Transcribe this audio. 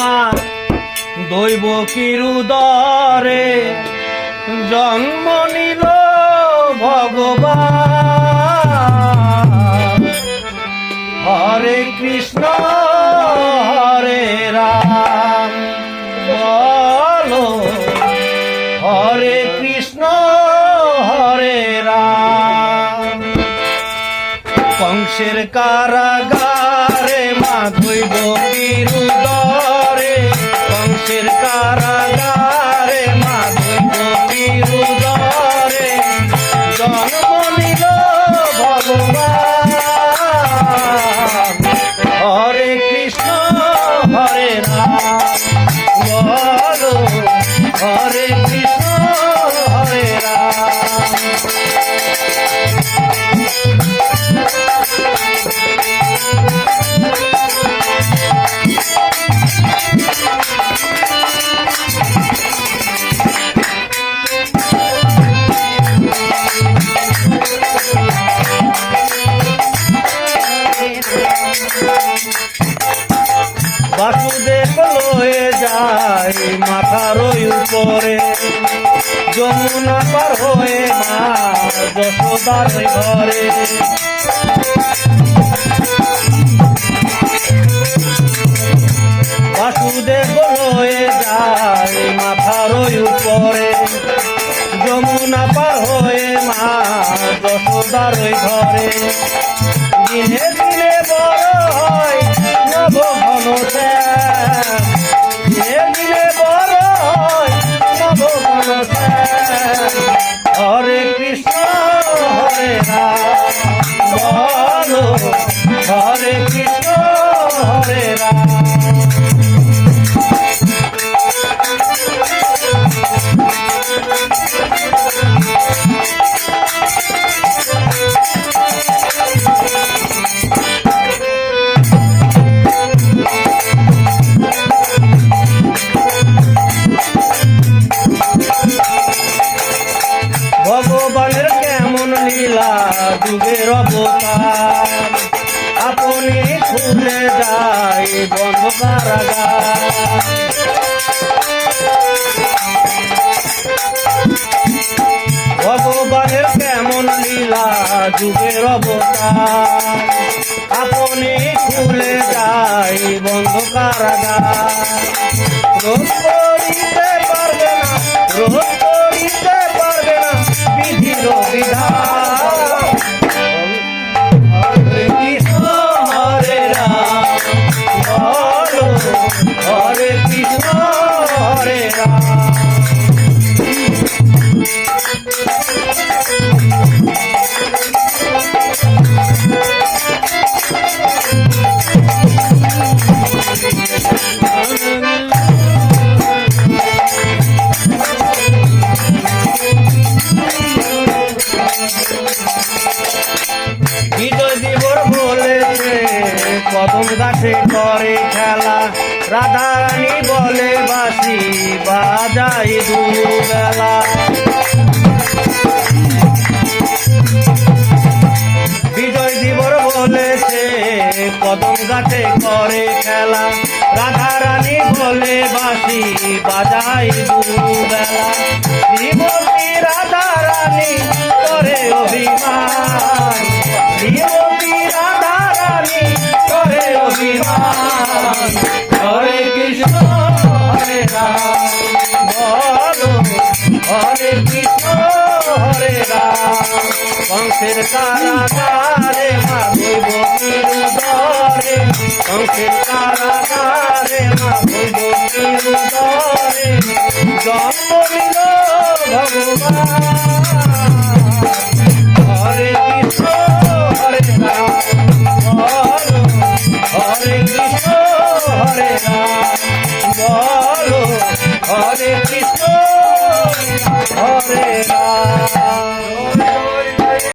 মা দৈব কিরুদরে জন্ম নিল ভগবান। হরে কৃষ্ণ হরে রাম বলো, হরে কৃষ্ণ হরে রাম। কংসের কারাগারে মা দৈব কিরুদরে, কংসের কারাগারে মা দৈব কিরুদরে জন্ম নিল ভগবান। হরে কৃষ্ণ হরে রাম বলো, হরে কৃষ্ণ হরে রাম। বাসুদেব লয়ে যায় মাথার উপরে, যমুনা পার হয়ে মা যশোদার ঘরে। বাসুদেব লয়ে যায় মাথার উপরে, যমুনা পার হয়ে মা যশোদার ঘরে। দিনে দিনে বড় হয় নব ঘন শ্যাম, দিনে দিনে বড় হয় নব ঘন শ্যাম। হরে কৃষ্ণ হরে রাম বলো, হরে কৃষ্ণ হরে রাম। ভগবানের কেমন লীলা যুগের অবতার, আপনি খুলে যায় বন্ধ কারাগার। ভগবানের কেমন লীলা যুগের অবতার, আপনি খুলে যায় বন্ধ কারাগার। রোধ করিতে পারবে না, রোধ করিতে পারবে না বিধির বিধান। হরে কৃষ্ণ হরে রাম বলো, হরে কৃষ্ণ হরে রাম। বিজয় দিবর বলেছে কদম গাছে করে খেলা, রাধা রানী বলে বাঁশি বাজাই দুবেলা। বিজয় দিবর বলেছে কদম গাছে করে খেলা, রাধা রানী বলে বাঁশি বাজাই দুবেলা। শ্রীমতী রাধা রানী করে অভিমান, শ্রীমতী রাধা রানী করে অভিমান। হরে কৃষ্ণ হরে রাম বলো, হরে কৃষ্ণ হরে রাম। কংসের কারাগারে মা দৈব কিরুদরে, কংসের কারাগারে মা দৈব কিরুদরে জন্ম নিল ভগবান। হরে কৃষ্ণ হরে রাম বলো, হরে কৃষ্ণ হরে রাম বলো, হরে কৃষ্ণ হরে রাম।